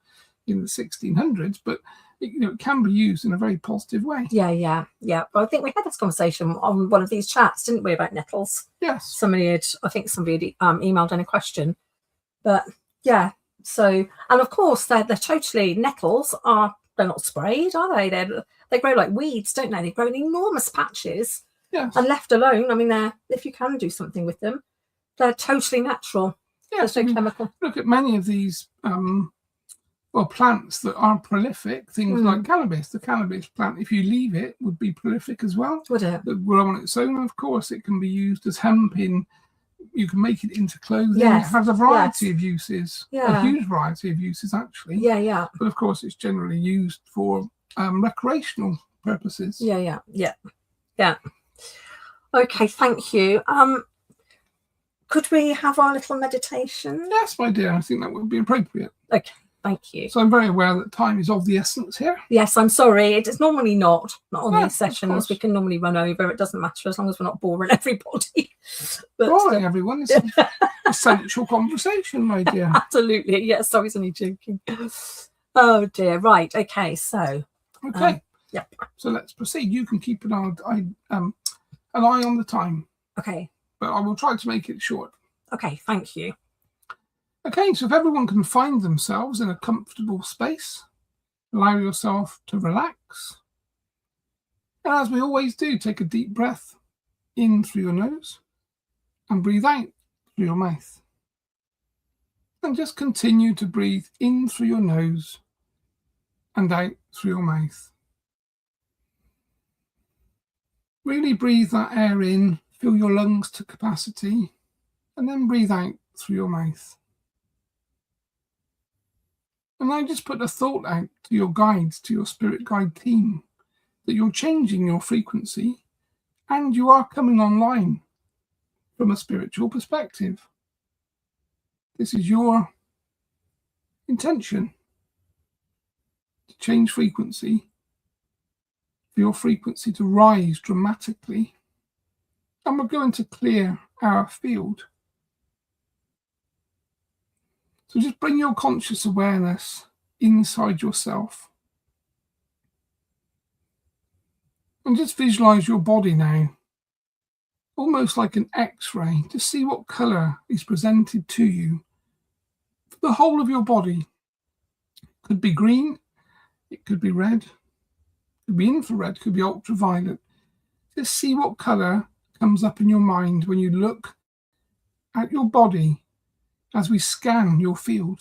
[SPEAKER 2] in the 1600s, but it can be used in a very positive way.
[SPEAKER 1] Yeah. Well, I think we had this conversation on one of these chats, didn't we, about nettles?
[SPEAKER 2] Yes.
[SPEAKER 1] Somebody had emailed in a question. But yeah, so, and of course, they're totally, nettles they're not sprayed, are they? They grow like weeds, don't they? They grow in enormous patches.
[SPEAKER 2] Yes.
[SPEAKER 1] And left alone, I mean, if you can do something with them, they're totally natural.
[SPEAKER 2] Yes.
[SPEAKER 1] There's no chemical.
[SPEAKER 2] Look at many of these plants that are prolific, things like cannabis. The cannabis plant, if you leave it, would be prolific as well.
[SPEAKER 1] Would it?
[SPEAKER 2] That grow on its own. Of course, it can be used as hemp you can make it into clothing.
[SPEAKER 1] Yes.
[SPEAKER 2] It has a variety of uses.
[SPEAKER 1] Yeah.
[SPEAKER 2] A huge variety of uses, actually.
[SPEAKER 1] Yeah.
[SPEAKER 2] But of course, it's generally used for recreational purposes.
[SPEAKER 1] Yeah. Okay, thank you. Could we have our little meditation?
[SPEAKER 2] Yes, my dear. I think that would be appropriate.
[SPEAKER 1] Okay, thank you.
[SPEAKER 2] So I'm very aware that time is of the essence here.
[SPEAKER 1] Yes, I'm sorry. It is normally not on these sessions.
[SPEAKER 2] Of
[SPEAKER 1] We can normally run over. It doesn't matter as long as we're not boring everybody. But,
[SPEAKER 2] boring everyone. It's an essential conversation, my dear.
[SPEAKER 1] Absolutely. Yes, I was only joking. Oh dear. Right. Okay. So.
[SPEAKER 2] Okay.
[SPEAKER 1] Yep.
[SPEAKER 2] So let's proceed. You can keep an eye on the time.
[SPEAKER 1] Okay.
[SPEAKER 2] But I will try to make it short.
[SPEAKER 1] Okay. Thank you.
[SPEAKER 2] Okay, so if everyone can find themselves in a comfortable space, allow yourself to relax. And as we always do, take a deep breath in through your nose and breathe out through your mouth. And just continue to breathe in through your nose and out through your mouth. Really breathe that air in Fill your lungs to capacity and then breathe out through your mouth. And now just put a thought out to your guides, to your spirit guide team, that you're changing your frequency and you are coming online from a spiritual perspective. This is your intention to change frequency, for your frequency to rise dramatically. And we're going to clear our field. So just bring your conscious awareness inside yourself. And just visualize your body now, almost like an X-ray, to see what colour is presented to you. For the whole of your body. It could be green, it could be red, it could be infrared, it could be ultraviolet. Just see what colour comes up in your mind when you look at your body as we scan your field.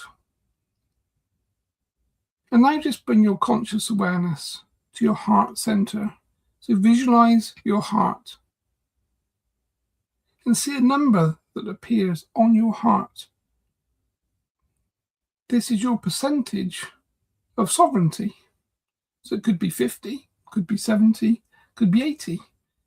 [SPEAKER 2] And now just bring your conscious awareness to your heart centre. So visualize your heart and see a number that appears on your heart. This is your percentage of sovereignty. So it could be 50, could be 70, could be 80.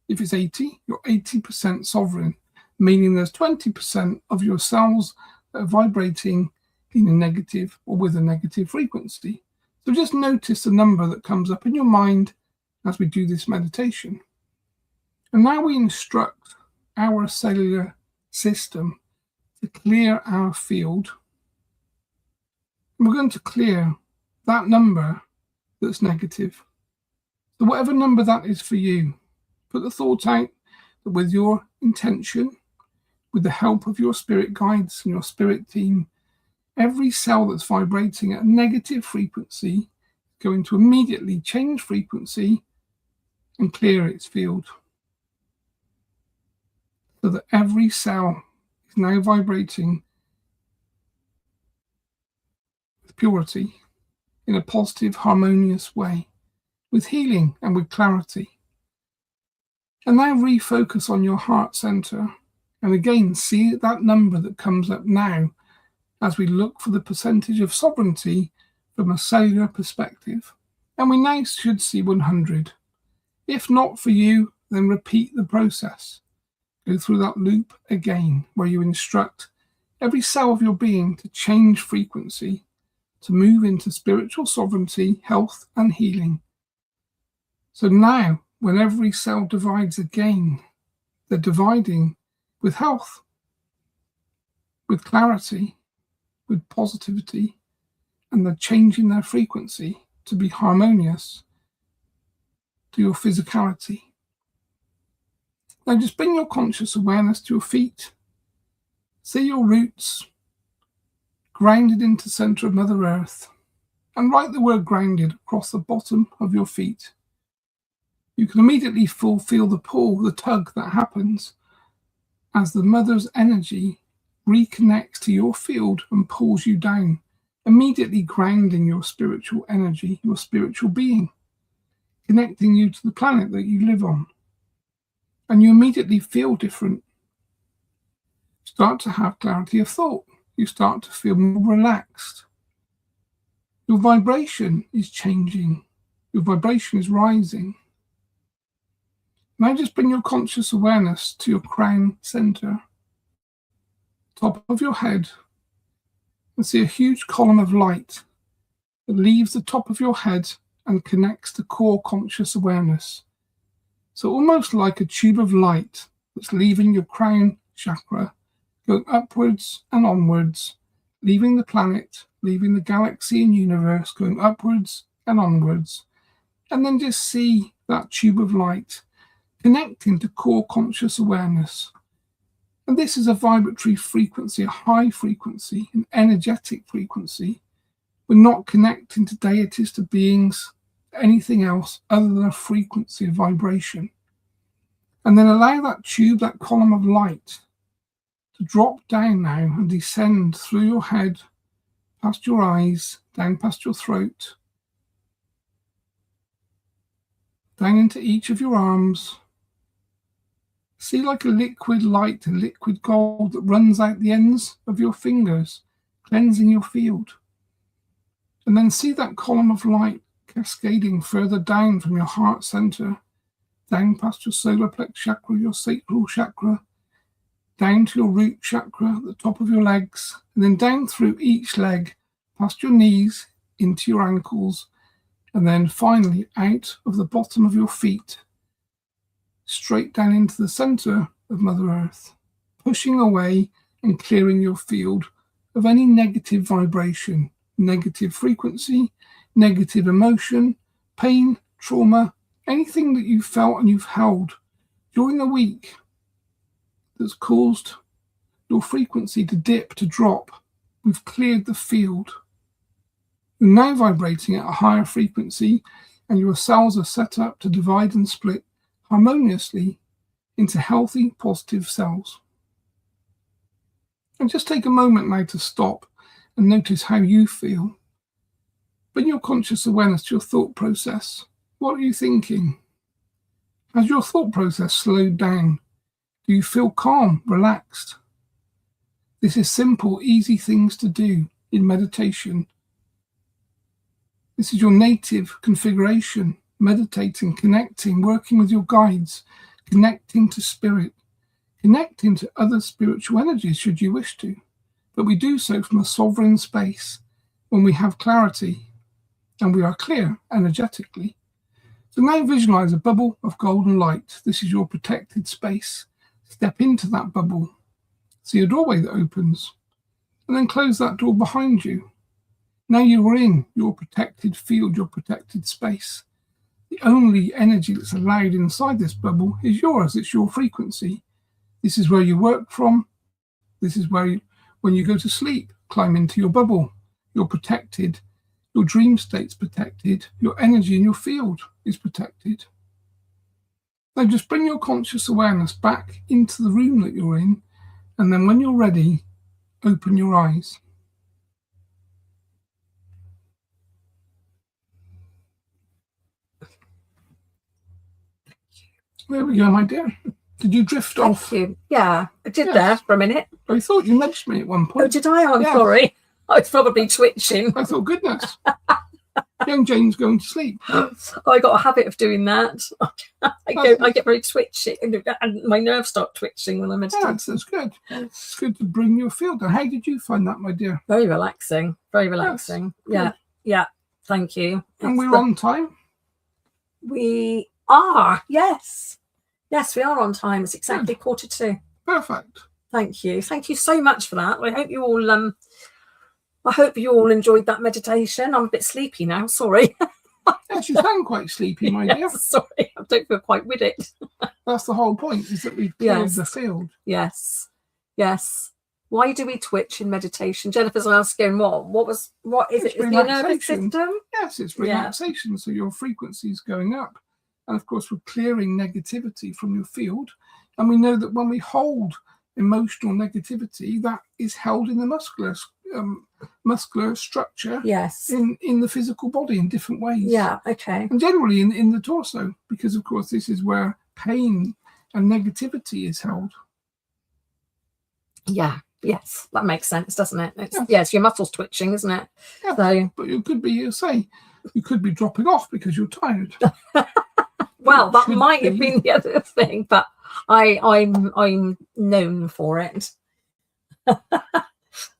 [SPEAKER 2] If it's 80, you're 80% sovereign, meaning there's 20% of your cells that are vibrating in a negative or with a negative frequency. So just notice the number that comes up in your mind as we do this meditation. And now we instruct our cellular system to clear our field. And we're going to clear that number that's negative. So whatever number that is for you, put the thought out that with your intention, with the help of your spirit guides and your spirit team, every cell that's vibrating at a negative frequency is going to immediately change frequency and clear its field. So that every cell is now vibrating with purity, in a positive, harmonious way, with healing and with clarity. And now refocus on your heart center. And again, see that number that comes up now as we look for the percentage of sovereignty from a cellular perspective. And we now should see 100. If not for you, then repeat the process. Go through that loop again, where you instruct every cell of your being to change frequency, to move into spiritual sovereignty, health, and healing. So now, when every cell divides again, they're dividing with health, with clarity, with positivity, and they're changing their frequency to be harmonious to your physicality. Now just bring your conscious awareness to your feet. See your roots grounded into the centre of Mother Earth, and write the word grounded across the bottom of your feet. You can immediately feel the pull, the tug that happens as the mother's energy reconnects to your field and pulls you down, immediately grounding your spiritual energy, your spiritual being, connecting you to the planet that you live on. And you immediately feel different. Start to have clarity of thought. You start to feel more relaxed. Your vibration is changing. Your vibration is rising. Now just bring your conscious awareness to your crown center, top of your head, and see a huge column of light that leaves the top of your head and connects to core conscious awareness. So almost like a tube of light that's leaving your crown chakra, going upwards and onwards, leaving the planet, leaving the galaxy and universe, going upwards and onwards. And then just see that tube of light connecting to core conscious awareness. And this is a vibratory frequency, a high frequency, an energetic frequency. We're not connecting to deities, to beings, anything else other than a frequency of vibration. And then allow that tube, that column of light, to drop down now and descend through your head, past your eyes, down past your throat, down into each of your arms, See like a liquid light, a liquid gold that runs out the ends of your fingers, cleansing your field. And then see that column of light cascading further down from your heart center, down past your solar plex chakra, your sacral chakra, down to your root chakra at the top of your legs, and then down through each leg, past your knees, into your ankles, and then finally out of the bottom of your feet, straight down into the center of Mother Earth, pushing away and clearing your field of any negative vibration, negative frequency, negative emotion, pain, trauma, anything that you've felt and you've held during the week that's caused your frequency to dip, to drop. We've cleared the field. You're now vibrating at a higher frequency, and your cells are set up to divide and split harmoniously into healthy, positive cells. And just take a moment now to stop and notice how you feel. Bring your conscious awareness to your thought process. What are you thinking? Has your thought process slowed down? Do you feel calm, relaxed? This is simple, easy things to do in meditation. This is your native configuration, meditating, connecting, working with your guides, connecting to spirit, connecting to other spiritual energies should you wish to. But we do so from a sovereign space when we have clarity and we are clear energetically. So now visualize a bubble of golden light. This is your protected space. Step into that bubble. See a doorway that opens, and then close that door behind you. Now you are in your protected field, your protected space. The only energy that's allowed inside this bubble is yours. It's your frequency. This is where you work from. This is where, when you go to sleep, climb into your bubble. You're protected. Your dream state's protected. Your energy in your field is protected. Now just bring your conscious awareness back into the room that you're in, and then when you're ready, open your eyes. There we go, my dear. Did you drift off?
[SPEAKER 1] Thank you. Yeah, I did there for a minute.
[SPEAKER 2] I thought you mentioned me at one point.
[SPEAKER 1] Oh, did I? I'm sorry. I was probably twitching.
[SPEAKER 2] I thought, goodness, young Jane's going to sleep.
[SPEAKER 1] I got a habit of doing that. I get very twitchy, and my nerves start twitching when I'm meditating.
[SPEAKER 2] That's good. It's good to bring your field down. How did you find that, my dear?
[SPEAKER 1] Very relaxing. Very relaxing. Yes. Yeah. Thank you.
[SPEAKER 2] And we're on time?
[SPEAKER 1] We are. Yes, we are on time. It's exactly 1:45.
[SPEAKER 2] Perfect.
[SPEAKER 1] Thank you. Thank you so much for that. I hope you all enjoyed that meditation. I'm a bit sleepy now. Sorry.
[SPEAKER 2] Yes, you sound quite sleepy, my dear.
[SPEAKER 1] Sorry, I don't feel quite with it.
[SPEAKER 2] That's the whole point, is that we've cleared the field.
[SPEAKER 1] Yes. Why do we twitch in meditation? Jennifer's asking what is it? Is your nervous system?
[SPEAKER 2] Yes, it's relaxation. So your frequency is going up. And of course, we're clearing negativity from your field. And we know that when we hold emotional negativity, that is held in the muscular structure in the physical body in different ways. And generally in the torso, because of course this is where pain and negativity is held.
[SPEAKER 1] Yes, that makes sense, doesn't it? It's your muscles twitching, isn't it? So,
[SPEAKER 2] but you could be dropping off because you're tired.
[SPEAKER 1] Well, that might have been the other thing, but I'm known for it.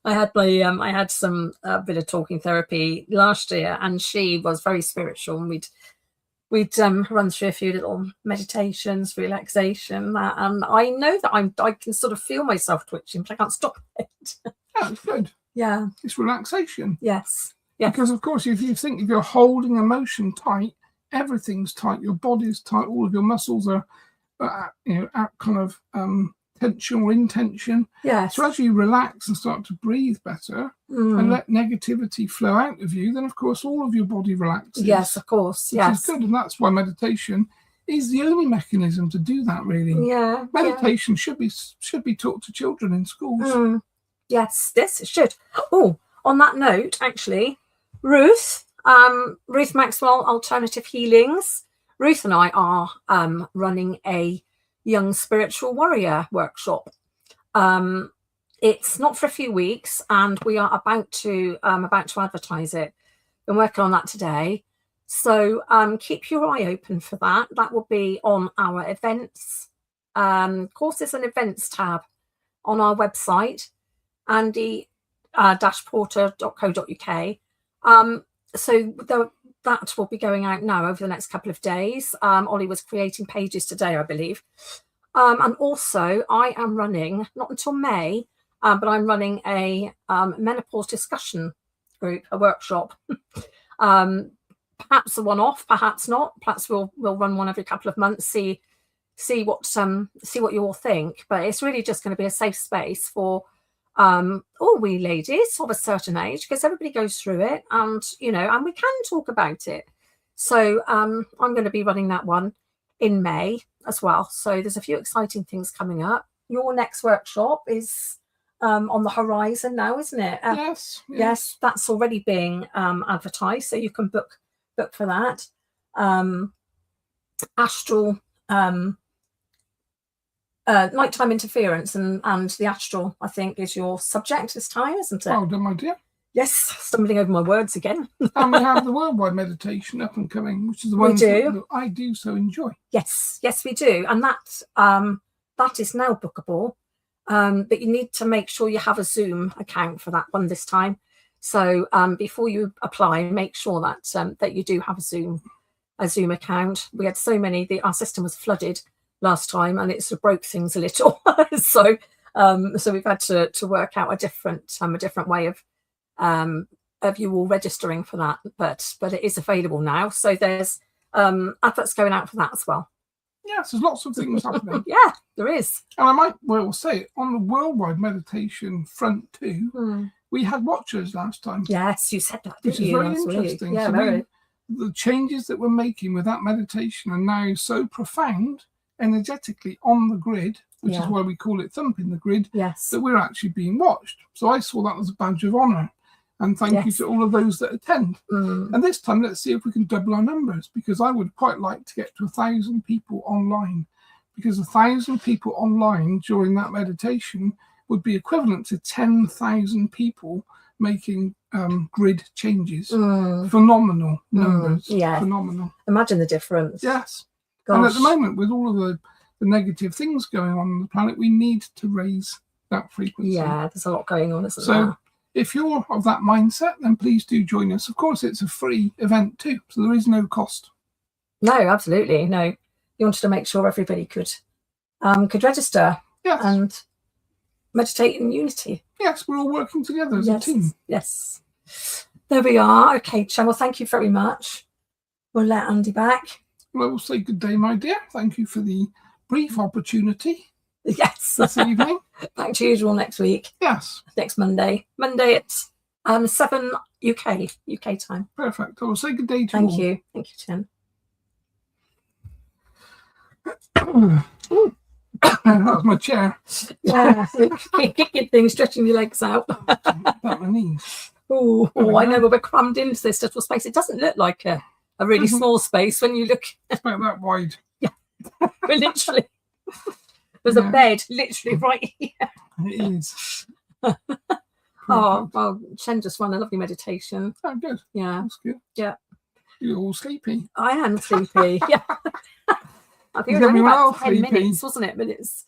[SPEAKER 1] I had some bit of talking therapy last year, and she was very spiritual, and we'd run through a few little meditations, relaxation, and I know that I can sort of feel myself twitching, but I can't stop it.
[SPEAKER 2] Yeah, it's good.
[SPEAKER 1] Yeah,
[SPEAKER 2] it's relaxation.
[SPEAKER 1] Yes.
[SPEAKER 2] Because of course, if you're holding emotion tight, everything's tight. Your body's tight. All of your muscles are at kind of tension or in tension.
[SPEAKER 1] Yes.
[SPEAKER 2] So as you relax and start to breathe better and let negativity flow out of you, then of course all of your body relaxes.
[SPEAKER 1] Yes, of course.
[SPEAKER 2] Which is good, and that's why meditation is the only mechanism to do that. Really.
[SPEAKER 1] Yeah.
[SPEAKER 2] Meditation should be taught to children in schools.
[SPEAKER 1] Yes, it should. Oh, on that note, actually, Ruth Maxwell Alternative Healings. Ruth and I are running a Young Spiritual Warrior workshop. It's not for a few weeks, and we are about to advertise it. Been working on that today, so keep your eye open for that. That will be on our events, courses and events tab on our website, andy-porter.co.uk. So that will be going out now over the next couple of days. Ollie was creating pages today, I believe. And also I am running, not until May, but I'm running a menopause discussion group, a workshop. Perhaps a one-off, perhaps not. Perhaps we'll run one every couple of months, see what you all think. But it's really just going to be a safe space for all we ladies of a certain age, because everybody goes through it, and and we can talk about it. So I'm going to be running that one in May as well. So there's a few exciting things coming up. Your next workshop is on the horizon now, isn't it? Yes, that's already being advertised, so you can book for that. Astral nighttime interference and the astral, I think, is your subject this time, isn't it?
[SPEAKER 2] Well done, my dear.
[SPEAKER 1] Yes, stumbling over my words again.
[SPEAKER 2] And we have the worldwide meditation up and coming, which is the one that I do so enjoy.
[SPEAKER 1] Yes, we do, and that is now bookable. But you need to make sure you have a Zoom account for that one this time. So before you apply, make sure that you do have a Zoom account. We had so many; our system was flooded last time, and it sort of broke things a little. so we've had to work out a different way of you all registering for that. But it is available now. So there's adverts going out for that as well.
[SPEAKER 2] Yes, there's lots of things happening.
[SPEAKER 1] Yeah, there is.
[SPEAKER 2] And I might well say, on the worldwide meditation front too, we had watchers last time.
[SPEAKER 1] Yes, you said that,
[SPEAKER 2] which is very interesting.
[SPEAKER 1] Yeah,
[SPEAKER 2] so
[SPEAKER 1] very.
[SPEAKER 2] The changes that we're making with that meditation are now so profound energetically on the grid, which is why we call it thumping the grid, that we're actually being watched. So I saw that as a badge of honour. And thank you to all of those that attend. And this time, let's see if we can double our numbers, because I would quite like to get to 1,000 people online, because 1,000 people online during that meditation would be equivalent to 10,000 people making grid changes. Phenomenal numbers. Phenomenal.
[SPEAKER 1] Imagine the difference.
[SPEAKER 2] Yes.
[SPEAKER 1] Gosh.
[SPEAKER 2] And at the moment, with all of the negative things going on the planet, we need to raise that frequency.
[SPEAKER 1] Yeah, there's a lot going on, isn't there?
[SPEAKER 2] If you're of that mindset, then please do join us. Of course, it's a free event too, so there is no cost.
[SPEAKER 1] No, absolutely no. You wanted to make sure everybody could register and meditate in unity.
[SPEAKER 2] Yes, we're all working together as a team.
[SPEAKER 1] Yes, there we are. Okay, Chen. Well, thank you very much. We'll let Andy back.
[SPEAKER 2] Well, we'll say good day, my dear. Thank you for the brief opportunity.
[SPEAKER 1] Yes.
[SPEAKER 2] This evening.
[SPEAKER 1] Back to usual next week.
[SPEAKER 2] Yes.
[SPEAKER 1] Next Monday. Monday at 7 UK time.
[SPEAKER 2] Perfect. I will say good day to
[SPEAKER 1] you.
[SPEAKER 2] Thank
[SPEAKER 1] you. Thank you, Chen.
[SPEAKER 2] That was my chair.
[SPEAKER 1] Yeah. Kicking things, stretching your legs out.
[SPEAKER 2] About my knees.
[SPEAKER 1] Oh, I know, but we're crammed into this little space. It doesn't look like a really small space when you look.
[SPEAKER 2] It's about that wide.
[SPEAKER 1] Yeah. We're literally. There's a bed literally right here.
[SPEAKER 2] It is.
[SPEAKER 1] Well, Chen just ran a lovely meditation.
[SPEAKER 2] Oh, good.
[SPEAKER 1] Yeah.
[SPEAKER 2] That's good.
[SPEAKER 1] Yeah.
[SPEAKER 2] You're all sleepy.
[SPEAKER 1] I am sleepy. Yeah. I think it was only about 10 minutes, wasn't it? But it's,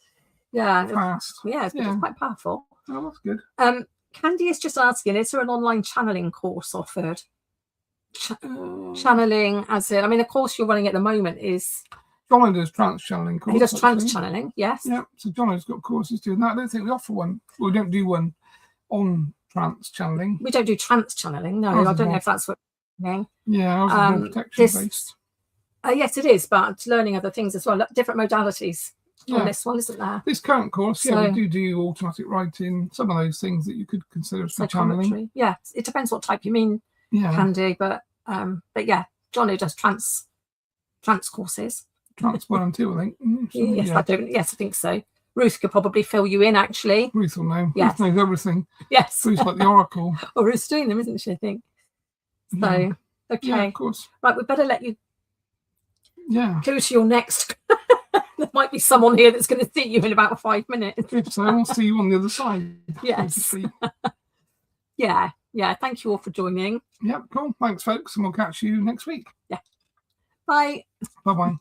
[SPEAKER 2] fast.
[SPEAKER 1] It's quite powerful.
[SPEAKER 2] Oh, that's good.
[SPEAKER 1] Candy is just asking, is there an online channeling course offered? Channeling, as in, I mean, the course you're running at the moment is...
[SPEAKER 2] John does trance channeling course.
[SPEAKER 1] He does trance channeling, yes.
[SPEAKER 2] Yeah, so John has got courses doing that. I don't think we offer one. We don't do one on trance channeling.
[SPEAKER 1] We don't do trance channeling, no. I don't know if that's what you're meaning.
[SPEAKER 2] Yeah, I was more protection based.
[SPEAKER 1] Yes, it is, but learning other things as well. Different modalities on this one, isn't there?
[SPEAKER 2] This current course, we do automatic writing, some of those things that you could consider as channeling.
[SPEAKER 1] Yeah, it depends what type you mean, Candy, but yeah, Johnny does trance courses.
[SPEAKER 2] Trance 1 and 2, I think.
[SPEAKER 1] Yes, I think so. Ruth could probably fill you in, actually.
[SPEAKER 2] Ruth will know.
[SPEAKER 1] Yes.
[SPEAKER 2] Ruth knows everything.
[SPEAKER 1] Yes.
[SPEAKER 2] Ruth's like the oracle.
[SPEAKER 1] Ruth's doing them, isn't she, I think? So, okay.
[SPEAKER 2] Yeah, of course.
[SPEAKER 1] Right, we better let you
[SPEAKER 2] go
[SPEAKER 1] to your next There might be someone here that's going to see you in about 5 minutes.
[SPEAKER 2] If so, I'll see you on the other side.
[SPEAKER 1] Yes. Yeah. Thank you all for joining.
[SPEAKER 2] Yep, cool. Thanks, folks, and we'll catch you next week.
[SPEAKER 1] Yeah. Bye.
[SPEAKER 2] Bye-bye.